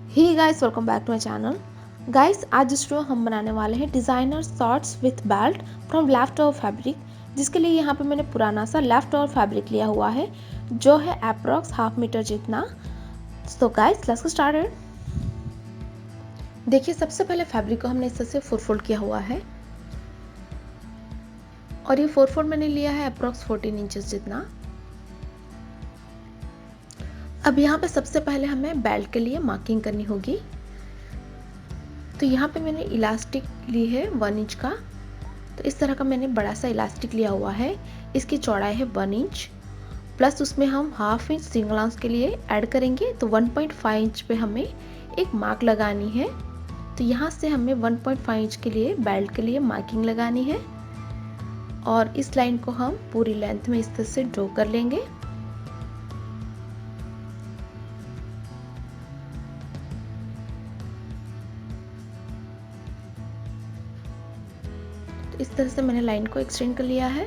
Hey guys, welcome back to my channel. Guys, आज इस video हम बनाने वाले हैं designer shorts with belt from left over fabric, जिसके लिए यहाँ पे मैंने पुराना सा लेफ्ट ओवर फैब्रिक लिया हुआ है जो है अप्रॉक्स 1/2 मीटर जितना। So guys, let's get started. देखिए, सबसे पहले फैब्रिक को हमने इस तरह से 4 फोल्ड किया हुआ है और ये 4 फोल्ड मैंने लिया है अप्रॉक्स 14 इंचेस जितना। अब यहाँ पे सबसे पहले हमें बेल्ट के लिए मार्किंग करनी होगी। तो यहाँ पे मैंने इलास्टिक ली है 1 इंच का। तो इस तरह का मैंने बड़ा सा इलास्टिक लिया हुआ है। इसकी चौड़ाई है 1 इंच, प्लस उसमें हम 1/2 इंच सिंगल आर्म्स के लिए ऐड करेंगे। तो 1.5 इंच पे हमें एक मार्क लगानी है। तो यहाँ से हमें 1.5 इंच के लिए बेल्ट के लिए मार्किंग लगानी है और इस लाइन को हम पूरी लेंथ में इस तरह से ड्रॉ कर लेंगे। तो इस तरह से मैंने लाइन को एक्सटेंड कर लिया है।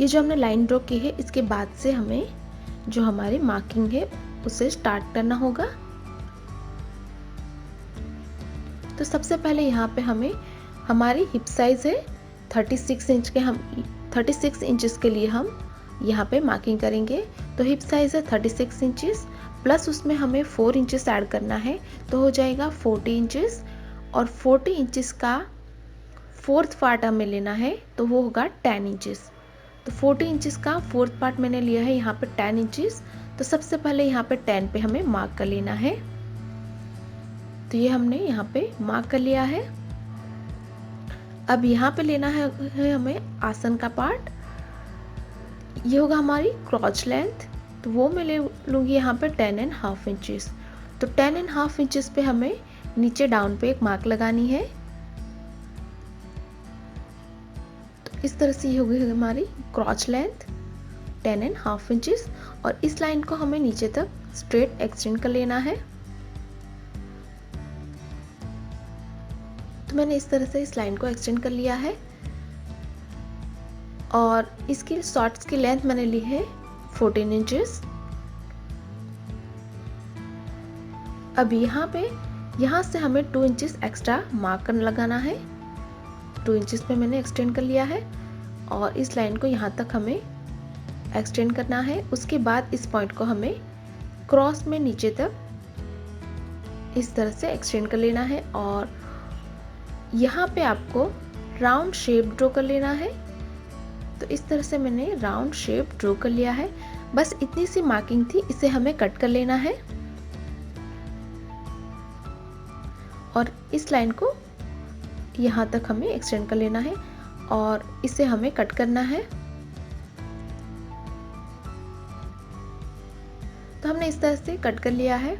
ये जो हमने लाइन ड्रॉ की है, इसके बाद से हमें जो हमारी मार्किंग है उसे स्टार्ट करना होगा। तो सबसे पहले यहाँ पे हमें हमारी हिप साइज है 36 इंच के, हम 36 इंचेस के लिए हम यहाँ पे मार्किंग करेंगे। तो हिप साइज है 36 इंचेस, प्लस उसमें हमें 4 इंचेस ऐड करना है, तो हो जाएगा 40 इंचेस। और 40 इंचेस का 4th पार्ट हमें लेना है, तो वो होगा 10 इंचेस। तो 40 इंचेस का 4th पार्ट मैंने लिया है यहाँ पे 10 इंचेस। तो सबसे पहले यहाँ पे 10 पे हमें मार्क कर लेना है। तो ये हमने यहाँ पे मार्क कर लिया है। अब यहाँ पे लेना है हमें आसन का पार्ट। ये होगा हमारी क्रॉच लेंथ, तो वो मैं ले लूँगी यहाँ पे 10.5 इंचेस। तो 10.5 इंचेस पे हमें नीचे डाउन पे एक मार्क लगानी है। तो इस तरह से ये होगी हमारी क्रॉच लेंथ 10.5 इंचेस और इस लाइन को हमें नीचे तक स्ट्रेट एक्सटेंड कर लेना है। तो मैंने इस तरह से इस लाइन को एक्सटेंड कर लिया है और इसकी शॉर्ट्स की लेंथ मैंने ली है 14 इंचेस। अब यहाँ से हमें 2 इंचेस एक्स्ट्रा मार्क लगाना है। 2 इंचेस पे मैंने एक्सटेंड कर लिया है और इस लाइन को यहाँ तक हमें एक्सटेंड करना है। उसके बाद इस पॉइंट को हमें क्रॉस में नीचे तक इस तरह से एक्सटेंड कर लेना है और यहाँ पे आपको राउंड शेप ड्रॉ कर लेना है। तो इस तरह से मैंने राउंड शेप ड्रॉ कर लिया है। बस इतनी सी मार्किंग थी, इसे हमें कट कर लेना है और इस लाइन को यहाँ तक हमें एक्सटेंड कर लेना है और इसे हमें कट करना है। तो हमने इस तरह से कट कर लिया है।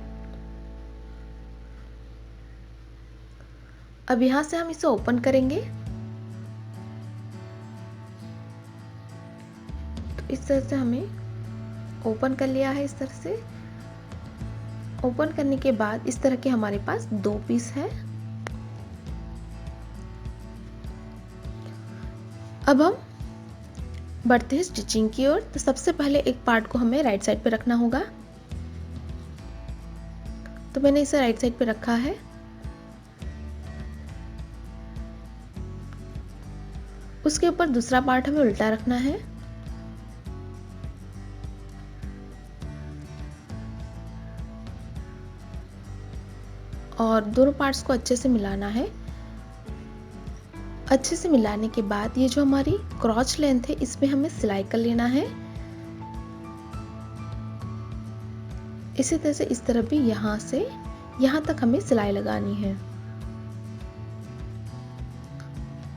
अब यहाँ से हम इसे ओपन करेंगे। तो इस तरह से हमें ओपन कर लिया है। इस तरह से ओपन करने के बाद इस तरह के हमारे पास 2 पीस है। अब हम बढ़ते हैं स्टिचिंग की ओर। तो सबसे पहले एक पार्ट को हमें राइट साइड पे रखना होगा। तो मैंने इसे राइट साइड पे रखा है। उसके ऊपर दूसरा पार्ट हमें उल्टा रखना है और दोनों पार्ट्स को अच्छे से मिलाना है। अच्छे से मिलाने के बाद ये जो हमारी क्रॉच लेंथ है, इसमें हमें सिलाई कर लेना है। इसी तरह से इस तरफ भी यहाँ से यहाँ तक हमें सिलाई लगानी है।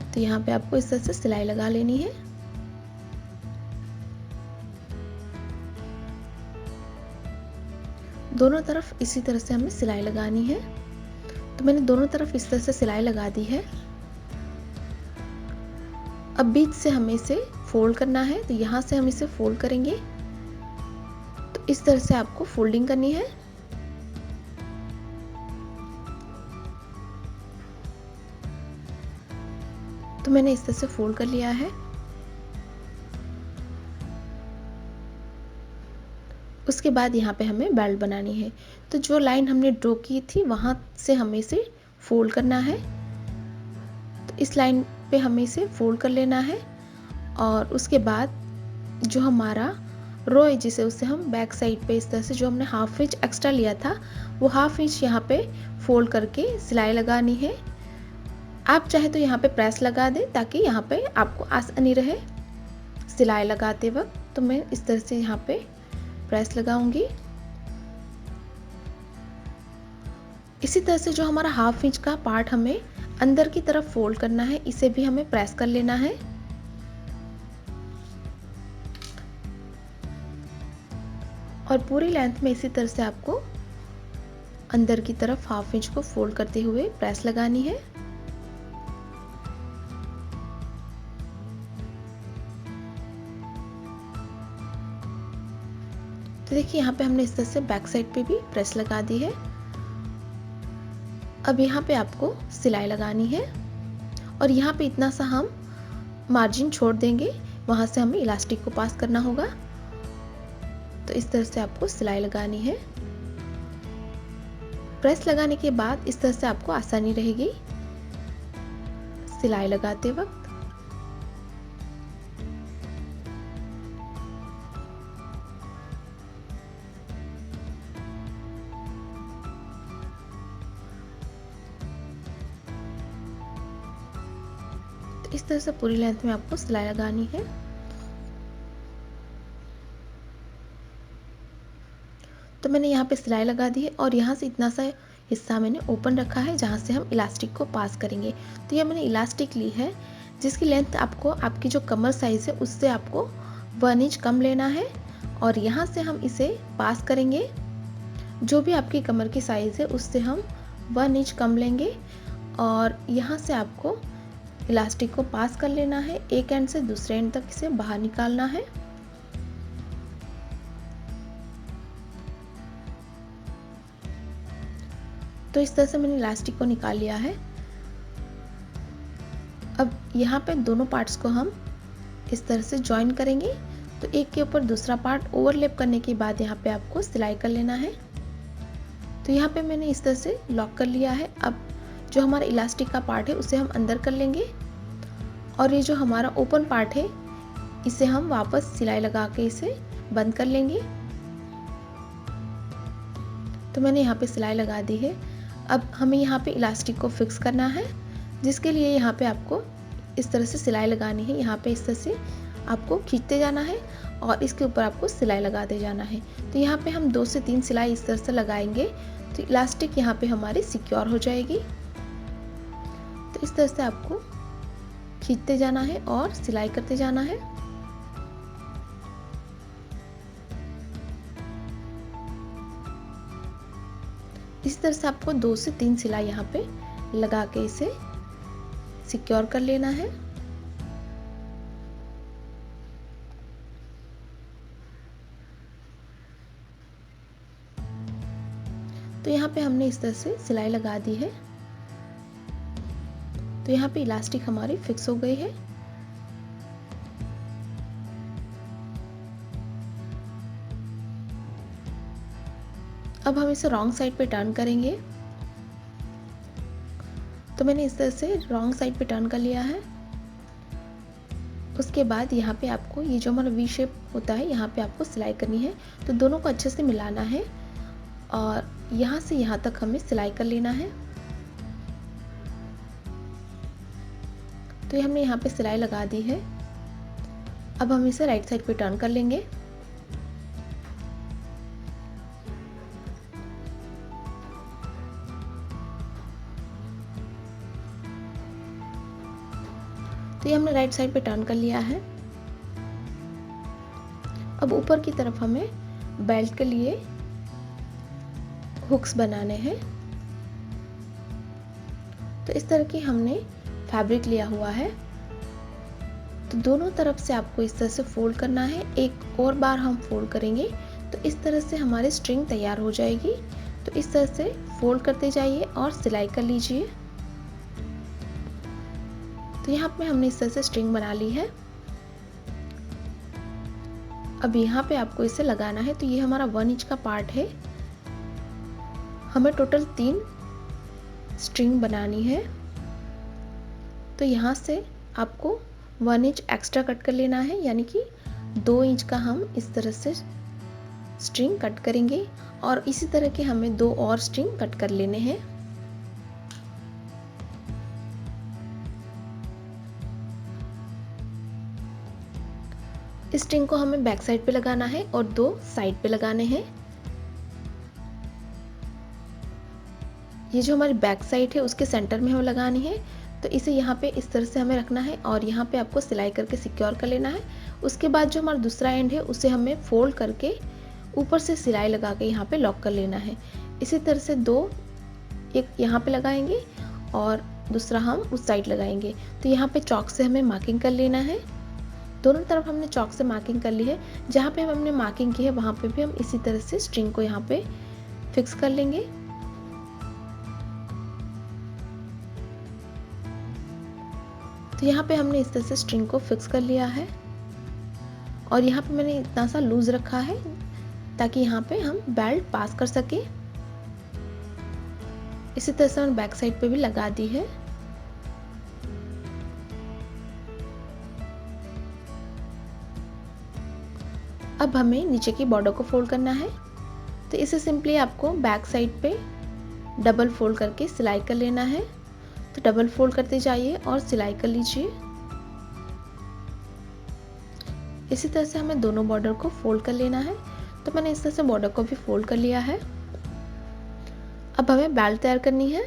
तो यहाँ पे आपको इस तरह से सिलाई लगा लेनी है। दोनों तरफ इसी तरह से हमें सिलाई लगानी है। तो मैंने दोनों तरफ इस तरह से सिलाई लगा दी है। अब बीच से हमें इसे फोल्ड करना है। तो यहाँ से हम इसे फोल्ड करेंगे। तो इस तरह से आपको फोल्डिंग करनी है। तो मैंने इस तरह से फोल्ड कर लिया है। उसके बाद यहाँ पे हमें बेल्ट बनानी है। तो जो लाइन हमने ड्रॉ की थी वहाँ से हमें इसे फोल्ड करना है। तो इस लाइन पे हमें इसे फोल्ड कर लेना है और उसके बाद जो हमारा रो है जिसे उसे हम बैक साइड पे इस तरह से जो हमने हाफ इंच एक्स्ट्रा लिया था वो हाफ इंच यहाँ पे फोल्ड करके सिलाई लगानी है। आप चाहे तो यहाँ पे प्रेस लगा दें ताकि यहाँ पे आपको आसानी रहे सिलाई लगाते वक्त। तो मैं इस तरह से यहाँ पे प्रेस लगाऊंगी। इसी तरह से जो हमारा हाफ इंच का पार्ट हमें अंदर की तरफ फोल्ड करना है इसे भी हमें प्रेस कर लेना है। और पूरी लेंथ में इसी तरह से आपको अंदर की तरफ हाफ इंच को फोल्ड करते हुए प्रेस लगानी है। तो देखिए यहाँ पे हमने इस तरह से बैक साइड पे भी प्रेस लगा दी है। अब यहाँ पे आपको सिलाई लगानी है और यहाँ पे इतना सा हम मार्जिन छोड़ देंगे, वहां से हमें इलास्टिक को पास करना होगा। तो इस तरह से आपको सिलाई लगानी है। प्रेस लगाने के बाद इस तरह से आपको आसानी रहेगी सिलाई लगाते वक्त। तो इस तरह से पूरी लेंथ में आपको सिलाई लगानी है। तो मैंने यहाँ पे सिलाई लगा दी है और यहाँ से इतना सा हिस्सा मैंने ओपन रखा है जहाँ से हम इलास्टिक को पास करेंगे। तो ये मैंने इलास्टिक ली है जिसकी लेंथ आपको आपकी जो कमर साइज है उससे आपको 1 इंच कम लेना है और यहाँ से हम इसे पास करेंगे। जो भी आपकी कमर की साइज है उससे हम 1 इंच कम लेंगे और यहाँ से आपको इलास्टिक को पास कर लेना है। एक एंड से दूसरे एंड तक इसे बाहर निकालना है। तो इस तरह से मैंने इलास्टिक को निकाल लिया है। अब यहाँ पे दोनों पार्ट्स को हम इस तरह से जॉइन करेंगे। तो एक के ऊपर दूसरा पार्ट ओवरलैप करने के बाद यहाँ पे आपको सिलाई कर लेना है। तो यहाँ पे मैंने इस तरह से लॉक कर लिया है। अब जो हमारा इलास्टिक का पार्ट है उसे हम अंदर कर लेंगे और ये जो हमारा ओपन पार्ट है इसे हम वापस सिलाई लगा के इसे बंद कर लेंगे। तो मैंने यहाँ पे सिलाई लगा दी है। अब हमें यहाँ पे इलास्टिक को फिक्स करना है, जिसके लिए यहाँ पे आपको इस तरह से सिलाई लगानी है। यहाँ पे इस तरह से आपको खींचते जाना है और इसके ऊपर आपको सिलाई लगाते जाना है। तो यहाँ पे हम 2 से 3 सिलाई इस तरह से लगाएंगे तो इलास्टिक यहाँ पे हमारी सिक्योर हो जाएगी। तो इस तरह से आपको खींचते जाना है और सिलाई करते जाना है। इस तरह से आपको 2 से 3 सिलाई यहाँ पे लगा के इसे सिक्योर कर लेना है। तो यहाँ पे हमने इस तरह से सिलाई लगा दी है। तो यहाँ पे इलास्टिक हमारी फिक्स हो गई है। अब हम इसे रॉन्ग साइड पे टर्न करेंगे। तो मैंने इस तरह से रॉन्ग साइड पे टर्न कर लिया है। उसके बाद यहाँ पे आपको ये जो हमारा वी शेप होता है यहाँ पे आपको सिलाई करनी है। तो दोनों को अच्छे से मिलाना है और यहाँ से यहाँ तक हमें सिलाई कर लेना है। तो हमने यहाँ पे सिलाई लगा दी है। अब हम इसे राइट साइड पे टर्न कर लेंगे। तो ये हमने राइट साइड पे टर्न कर लिया है। अब ऊपर की तरफ हमें बेल्ट के लिए हुक्स बनाने हैं। तो इस तरह की हमने फैब्रिक लिया हुआ है। तो दोनों तरफ से आपको इस तरह से फोल्ड करना है। एक और बार हम फोल्ड करेंगे तो इस तरह से हमारी स्ट्रिंग तैयार हो जाएगी। तो इस तरह से फोल्ड करते जाइए और सिलाई कर लीजिए। तो यहाँ पे हमने इस तरह से स्ट्रिंग बना ली है। अब यहाँ पे आपको इसे लगाना है। तो ये हमारा 1 इंच का पार्ट है, हमें टोटल 3 स्ट्रिंग बनानी है। तो यहाँ से आपको 1 इंच एक्स्ट्रा कट कर लेना है, यानी कि 2 इंच का हम इस तरह से स्ट्रिंग कट करेंगे और इसी तरह के हमें 2 और स्ट्रिंग कट कर लेने हैं। इस स्ट्रिंग को हमें बैक साइड पे लगाना है और 2 साइड पे लगाने हैं। ये जो हमारी बैक साइड है उसके सेंटर में हमें लगानी है। तो इसे यहाँ पे इस तरह से हमें रखना है और यहाँ पे आपको सिलाई करके सिक्योर कर लेना है। उसके बाद जो हमारा दूसरा एंड है उसे हमें फोल्ड करके ऊपर से सिलाई लगा के यहाँ पे लॉक कर लेना है। इसी तरह से 2 एक यहाँ पे लगाएंगे और दूसरा हम उस साइड लगाएंगे। तो यहाँ पे चॉक से हमें मार्किंग कर लेना है। दोनों तरफ हमने चॉक से मार्किंग कर ली है। जहाँ पे हमने मार्किंग की है वहाँ पे भी हम इसी तरह से स्ट्रिंग को यहाँ पे फिक्स कर लेंगे। तो यहाँ पे हमने इस तरह से स्ट्रिंग को फिक्स कर लिया है और यहाँ पे मैंने इतना सा लूज रखा है ताकि यहाँ पे हम बेल्ट पास कर सके। इसी तरह से हमने बैक साइड पे भी लगा दी है। अब हमें नीचे की बॉर्डर को फोल्ड करना है। तो इसे सिंपली आपको बैक साइड पे डबल फोल्ड करके सिलाई कर लेना है। तो डबल फोल्ड करते जाइए और सिलाई कर लीजिए। इसी तरह से हमें दोनों बॉर्डर को फोल्ड कर लेना है। तो मैंने इस तरह से बॉर्डर को भी फोल्ड कर लिया है। अब हमें बेल्ट तैयार करनी है।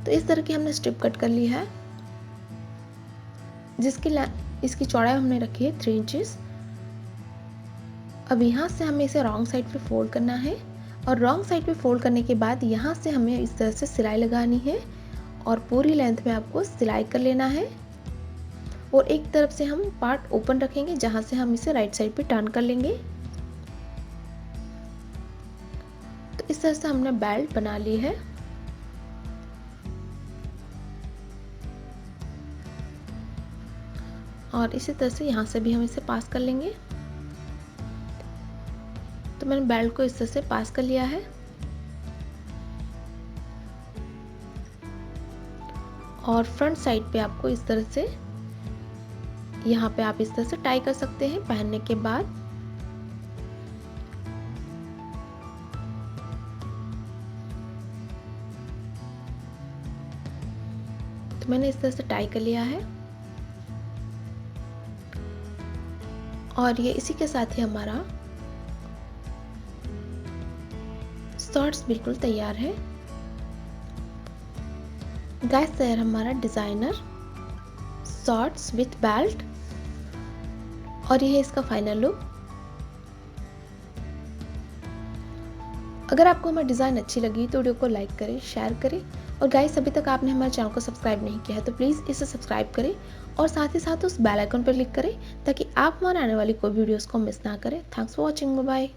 तो इस तरह की हमने स्ट्रिप कट कर ली है, इसकी चौड़ाई हमने रखी है 3 इंचेस। अब यहाँ से हमें इसे रॉन्ग साइड पे फोल्ड करना है और रॉन्ग साइड पे फोल्ड करने के बाद यहाँ से हमें इस तरह से सिलाई लगानी है और पूरी लेंथ में आपको सिलाई कर लेना है। और एक तरफ से हम पार्ट ओपन रखेंगे जहाँ से हम इसे राइट साइड पे टर्न कर लेंगे। तो इस तरह से हमने बेल्ट बना ली है। और इसी तरह से यहाँ से भी हम इसे पास कर लेंगे। तो मैंने बेल्ट को इस तरह से पास कर लिया है और फ्रंट साइड पे आपको इस तरह से यहाँ पे आप इस तरह से टाई कर सकते हैं पहनने के बाद। तो मैंने इस तरह से टाई कर लिया है और ये इसी के साथ ही हमारा शॉर्ट्स बिल्कुल तैयार है। गाइस, तैयार हमारा डिजाइनर शॉर्ट्स विथ बेल्ट और ये है इसका फाइनल लुक। अगर आपको हमारी डिज़ाइन अच्छी लगी तो वीडियो को लाइक करें, शेयर करें और गाइस, अभी तक आपने हमारे चैनल को सब्सक्राइब नहीं किया है तो प्लीज़ इसे सब्सक्राइब करें और साथ ही साथ उस बेल आइकन पर क्लिक करें ताकि आप हमारे आने वाली कोई वीडियोस को मिस ना करें। Thanks for watching, bye bye.